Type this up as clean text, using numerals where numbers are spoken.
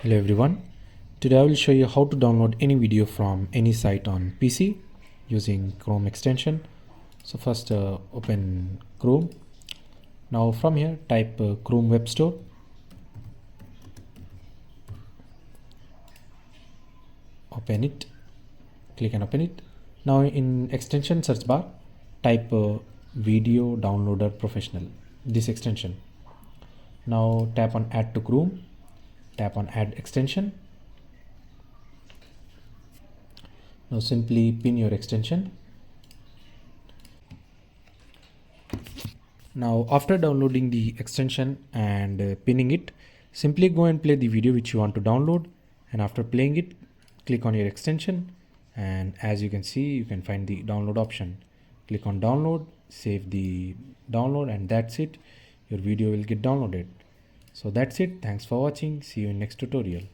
Hello everyone. Today I will show you how to download any video from any site on PC using Chrome extension. So first open Chrome. Now from here type Chrome Web Store. Open it. Click and open it. Now in extension search bar type Video Downloader Professional. This extension. Now tap on Add to Chrome. Tap on Add Extension. Now simply pin your extension. Now after downloading the extension and pinning it, simply go and play the video which you want to download, and after playing it, click on your extension, and as you can see, you can find the download option. Click on download, save the download, and that's it. Your video will get downloaded. So that's it. Thanks for watching. See you in next tutorial.